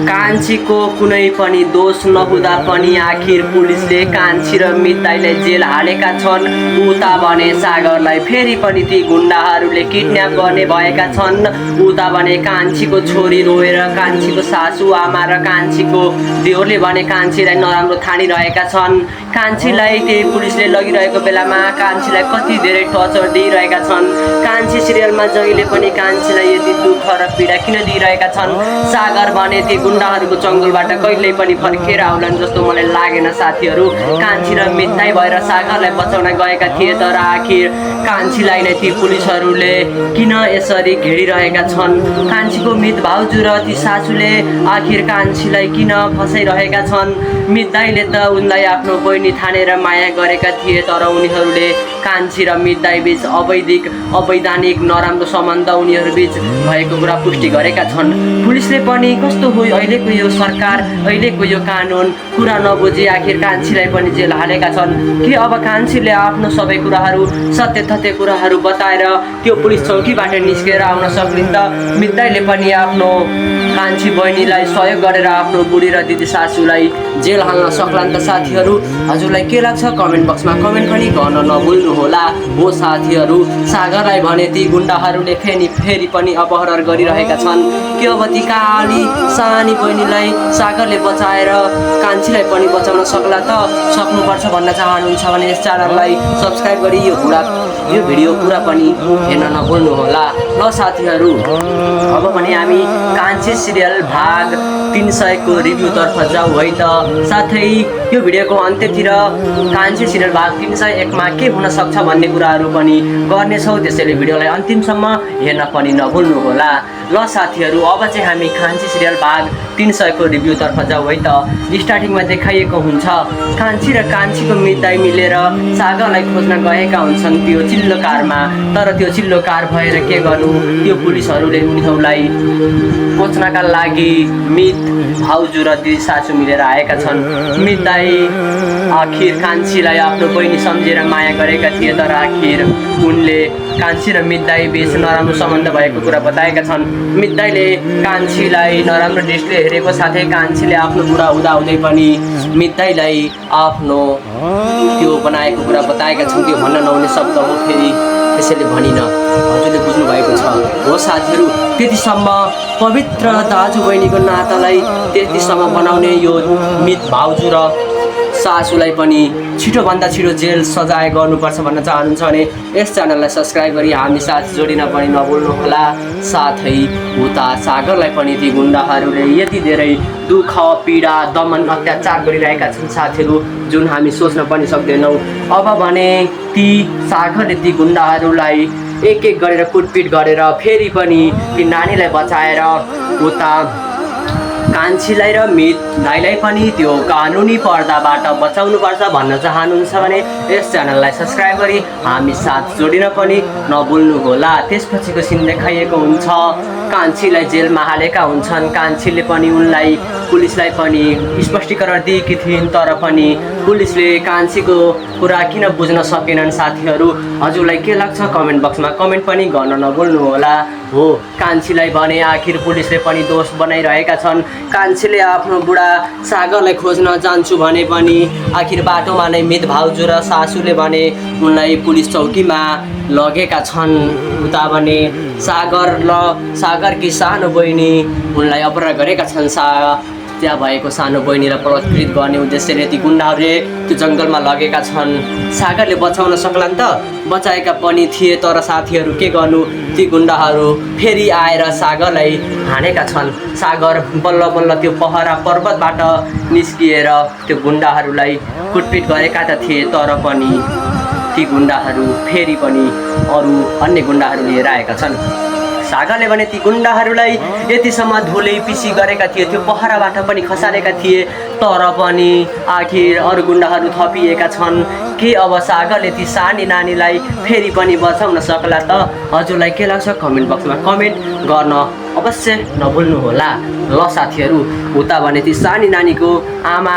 कान्छीको कुनै पनि दोष नहुँदा पनि आखिर पुलिसले कान्छी र मितदाईलाई जेल हालेका छन्। उता भने सागरलाई फेरि पनि ती गुण्डाहरूले किडन्याप गर्ने भएका छन्। उता भने कान्छीको छोरी रोएर कान्छीको सासु आमा र कान्छीको देउरले भने कान्छीलाई नराम्रो ठानिरहेका छन्। कान्छीलाई त्यही पुलिसले लगिरहेको बेलामा कान्छीलाई कति धेरै टर्चर दिइरहेका छन्। कान्छी सिरियलमा जहिले पनि कान्छीलाई यति दुःख र पीडा किन दिइरहेका छन्। सागर भने ती गुण्डाहरूको जङ्गलबाट कहिल्यै पनि फर्केर आउलान् जस्तो मलाई लागेन साथीहरू। कान्छी र मितदाई भएर सागरलाई बचाउन गएका थिए, तर आखिर कान्छीलाई नै ती पुलिसहरूले किन यसरी घेरिरहेका छन्। कान्छीको मित भाउजू र ती सासूले आखिर कान्छीलाई किन फसाइरहेका छन्। मितदाईले त उनलाई आफ्नो बहिनी ठानेर माया गरेका थिए, तर उनीहरूले कान्छी र मितदाई बीच अवैधानिक नराम्रो सम्बन्ध उनीहरू बीच भएको कुरा पुष्टि गरेका छन्। पुलिसले पनि कस्तो हो अहिलेको यो सरकार, अहिलेको यो कानुन कुरा नबुझी आखिर कान्छीलाई पनि जेल हालेका छन्। कि अब कान्छीले आफ्नो सबै कुराहरू सत्य तथ्य कुराहरू बताएर त्यो पुलिस चौकीबाट निस्केर आउन सक्लिन् त। मितदाईले पनि आफ्नो कान्छी बहिनीलाई सहयोग गरेर आफ्नो बुढी र दिदी सासूलाई जेल हाल्न सक्लान् त साथीहरू। हजुरलाई के लाग्छ कमेन्ट बक्समा कमेन्ट पनि गर्न नभुल्नुहोला। हो साथीहरू, सागरलाई भने ती गुण्डाहरूले फेरि पनि अपहरण गरिरहेका छन्। के अब ती काली सानी बहिनीलाई सागरले बचाएर कान्छीलाई पनि बचाउन सक्ला त? सक्नुपर्छ भन्न चाहनुहुन्छ भने यस च्यानललाई सब्सक्राइब गरी यो भिडियो पुरा पनि हेर्न नभुल्नुहोला। ल साथीहरू, अब भने हामी कान्छी सिरियल भाग 300 को रिभ्यूतर्फ जाउँ है त। साथै यो भिडियोको अन्त्यतिर कान्छी सिरियल भाग 301 मा के हुन सक्छ भन्ने कुराहरू पनि गर्नेछौँ, त्यसैले भिडियोलाई अन्तिमसम्म हेर्न पनि नभुल्नुहोला। ल साथीहरू, अब चाहिँ हामी कान्छी सिरियल भाग 300 को रिभ्यूतर्फ जाउँ है त। स्टार्टिङमा देखाइएको हुन्छ कान्छी र कान्छीको मितदाई मिलेर सागरलाई खोज्न गएका हुन्छन् त्यो चिल्लो कारमा। तर त्यो चिल्लो कार भएर के गर्नु, त्यो पुलिसहरूले उनीहरूलाई खोज्नका लागि मित भाउजू र दिदी सासू मिलेर आएका छन्। मितदाई आखिर कान्छीलाई आफ्नो बहिनी सम्झेर माया गरेका थिए, तर आखिर उनले कान्छी र मितदाई बीच नराम्रो सम्बन्ध भएको कुरा बताएका छन्। मितदाईले कान्छीलाई नराम्रो दृष्टिले हेरेको साथै कान्छीले आफ्नो बुढा हुँदाहुँदै पनि मितदाईलाई आफ्नो त्यो बनाएको कुरा बताएका छन्। त्यो भन्न नहुने शब्द हो, फेरि त्यसैले भनिन, हजुरले बुझ्नु भएको छ। हो साथीहरू, त्यतिसम्म पवित्र दाजु बहिनीको नातालाई त्यतिसम्म बनाउने यो मित भाउजू र सासूलाई पनि छिटोभन्दा छिटो जेल सजाय गर्नुपर्छ भन्न चाहनुहुन्छ भने यस च्यानललाई सब्सक्राइब गरी हामी साथ जोडिन पनि नभुल्नुहोला। साथै उता सागरलाई पनि ती गुण्डाहरूले यति धेरै दुःख पीडा दमन अत्याचार गरिरहेका छन् साथीहरू, जुन हामी सोच्न पनि सक्दैनौँ। अब भने ती सागरले ती गुण्डाहरूलाई एक एक गरेर कुटपिट गरेर फेरि पनि ती नानीलाई बचाएर उता कान्छीलाई र मितदाईलाई पनि त्यो कानुनी पर्दाबाट बचाउनुपर्छ भन्न चाहनुहुन्छ भने यस च्यानललाई सब्सक्राइब गरी हामी साथ जोडिन पनि नभुल्नुहोला। त्यसपछिको सिन देखाइएको हुन्छ कान्छीलाई जेलमा हालेका हुन्छन्। कान्छीले पनि उनलाई पुलिसलाई पनि स्पष्टीकरण दिएकी थिइन्, तर पनि पुलिसले कान्छीको कुरा किन बुझ्न सकेनन् साथीहरू। हजुरलाई के लाग्छ कमेन्ट बक्समा कमेन्ट पनि गर्न नभुल्नुहोला। हो, कान्छीलाई भने आखिर पुलिसले पनि दोष बनाइरहेका छन्। कान्छीले आफ्नो बुढा सागरलाई खोज्न जान्छु भने पनि आखिर बाटोमा नै मित भाउजू र सासूले भने उनलाई पुलिस चौकीमा लगेका छन्। उता भने सागरकी सानो बहिनी उनलाई अपहरण गरेका छन्। त्यहाँ भएको सानो बहिनीलाई बलात्कृत गर्ने उद्देश्यले ती गुण्डाहरूले त्यो जङ्गलमा लगेका छन्। सागरले बचाउन सक्लान् त? बचाएका पनि थिए, तर साथीहरू के गर्नु, ती गुण्डाहरू फेरि आएर सागरलाई हानेका छन्। सागर बल्ल बल्ल त्यो पहरा पर्वतबाट निस्किएर त्यो गुण्डाहरूलाई कुटपिट गरेका त थिए, तर पनि ती गुण्डाहरू फेरि पनि अरू अन्य गुण्डाहरू लिएर आएका छन्। सागरले भने ती गुण्डाहरूलाई यतिसम्म धुलै पिसी गरेका थिए, त्यो पहराबाट पनि खसालेका थिए, तर पनि आखिर अरू गुण्डाहरू थपिएका छन्। के अब सागरले ती सानी नानीलाई फेरि पनि बचाउन सक्ला त? हजुरलाई के लाग्छ कमेन्ट बक्समा कमेन्ट गर्न अवश्य नभुल्नुहोला। ल साथीहरू, उता भने ती सानी नानीको आमा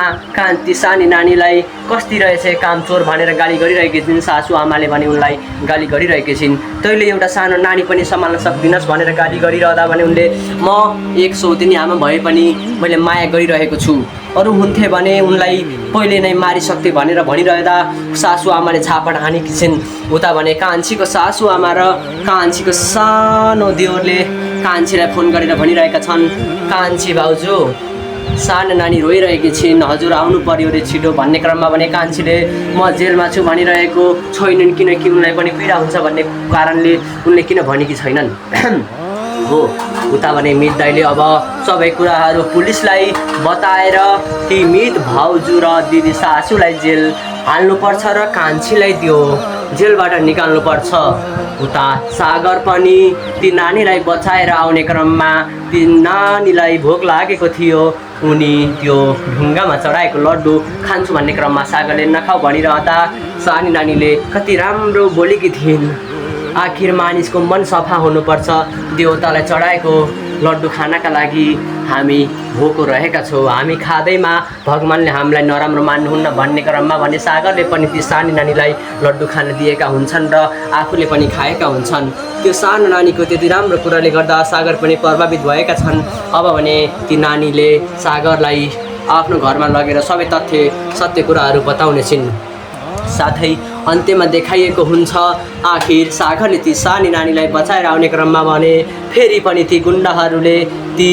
ती सानी नानीलाई कस्ती रहेछ कामचोर भनेर गाली गरिरहेकी छिन्। सासु आमाले भने उनलाई गाली गरिरहेकी छिन्। तैँले एउटा सानो नानी पनि सम्हाल्न सक्दिनस् भनेर गाली गरिरहँदा भने उनले म एक सौतेनी आमा भए पनि मैले माया गरिरहेको छु, अरू हुन्थे भने उनलाई पहिले नै मारिसक्थे भनेर भनिरहँदा सासु आमाले झापड हानेकी छिन्। उता भने कान्छीको सासु आमा र कान्छीको सानो देउरले कान्छीलाई फोन गरेर भनिरहेका छन्, कान्छी भाउजू सानो नानी रोइरहेकी छिन्, हजुर आउनु पर्यो रे छिटो भन्ने क्रममा भने कान्छीले म जेलमा छु भनिरहेको छैनन्, किनकि उनलाई पनि पीडा हुन्छ भन्ने कारणले उनले किन भनेकी छैनन्। हो उता भने मित दाइले अब सबै कुराहरू पुलिसलाई बताएर ती मित भाउजू र दिदी सासूलाई जेल हाल्नुपर्छ र कान्छीलाई त्यो जेलबाट निकाल्नुपर्छ। उता सागर पनि ती नानीलाई बचाएर आउने क्रममा ती नानीलाई भोक लागेको थियो। उनी त्यो ढुङ्गामा चढाएको लड्डु खान्छु भन्ने क्रममा सागरले नखाऊ भनिरहँदा सानी नानीले कति राम्रो बोलेकी थिइन्, आखिर मानिसको मन सफा हुनुपर्छ, देवतालाई चढाएको लड्डु खानका लागि हामी भोको रहेका छौँ, हामी खाँदैमा भगवान्ले हामीलाई नराम्रो मान्नुहुन्न भन्ने क्रममा भने सागरले पनि ती सानी नानीलाई लड्डु खान दिएका हुन्छन् र आफूले पनि खाएका हुन्छन्। त्यो सानो नानीको त्यति राम्रो कुराले गर्दा सागर पनि प्रभावित भएका छन्। अब भने ती नानीले सागरलाई आफ्नो घरमा लगेर सबै सत्य कुराहरू बताउने छिन्। साथै अन्त्यमा देखाइएको हुन्छ आखिर सागरले ती सानी नानीलाई बचाएर आउने क्रममा भने फेरि पनि ती गुन्डाहरूले ती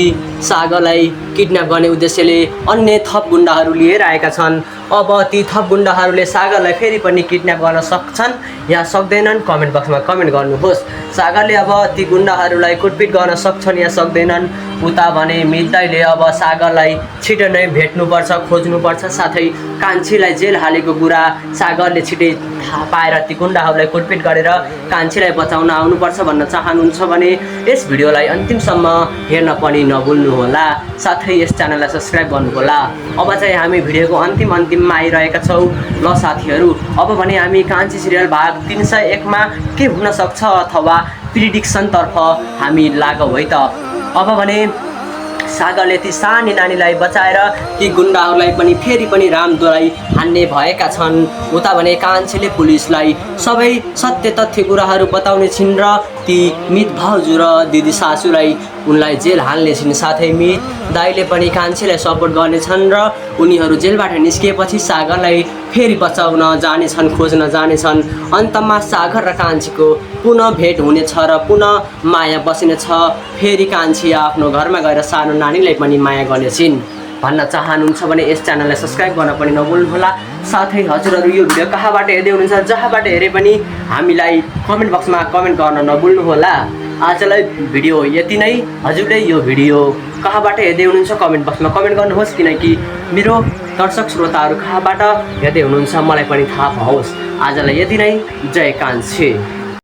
सागरलाई किडन्याप गर्ने उद्देश्यले अन्य थप गुन्डाहरू लिएर आएका छन्। अब ती थप गुन्डाहरूले सागरलाई फेरि पनि किडन्याप गर्न सक्छन् या सक्दैनन्, कमेन्ट बक्समा कमेन्ट गर्नुहोस्। सागरले अब ती गुन्डाहरूलाई कुटपिट गर्न सक्छन् या सक्दैनन्। उता भने मित दाइले अब सागरलाई छिटो नै भेट्नुपर्छ, खोज्नुपर्छ, साथै कान्छीलाई जेल हालेको कुरा सागरले छिटै थाहा पाएर ती गुन्डाहरूलाई कुटपिट गरेर कान्छीलाई बचाउन आउनुपर्छ भन्न चाहनुहुन्छ भने यस भिडियोलाई अन्तिमसम्म हेर्न पनि नभुल्नुहोला, साथै यस च्यानललाई सब्स्क्राइब गर्नुहोला। अब चाहिँ हामी भिडियोको अन्तिममा आइरहेका छौँ। ल साथीहरू, अब भने हामी कान्छी सिरियल भाग 301मा के हुन सक्छ अथवा प्रिडिक्सनतर्फ हामी लागौँ है त। अब भने सागरले ती सानी नानीलाई बचाएर ती गुन्डाहरूलाई पनि फेरि पनि रामदोलाई हान्ने भएका छन्। उता भने कान्छीले पुलिसलाई सबै सत्य तथ्य कुराहरू बताउने छिन् र ती मित भाउजू र दिदी सासूलाई उनलाई जेल हाल्ने छिन्। साथै मित दाइले पनि कान्छीलाई सपोर्ट गर्नेछन् र उनीहरू जेलबाट निस्किएपछि सागरलाई फेरि बचाउन जानेछन्, खोज्न जानेछन्। अन्तमा सागर र कान्छीको पुनः भेट हुनेछ र पुनः माया बसिनेछ। फेरि कान्छी आफ्नो घरमा गएर सानो नानीलाई पनि माया गर्नेछिन् भन्न चाहनुहुन्छ भने यस च्यानललाई सब्स्क्राइब गर्न पनि नभुल्नुहोला। साथै हजुरहरू यो भिडियो कहाँबाट हेर्दै हुनुहुन्छ, जहाँबाट हेरे पनि हामीलाई कमेन्ट बक्समा कमेन्ट गर्न नभुल्नुहोला। आजलाई भिडियो यति नै। हजुरले यो भिडियो कहाँबाट हेर्दै हुनुहुन्छ कमेन्ट बक्समा कमेन्ट गर्नुहोस्, किनकि मेरो दर्शक श्रोताहरू कहाँबाट हेर्दै हुनुहुन्छ मलाई पनि थाहा पाओस्। आजलाई यति नै। जय कान्छी।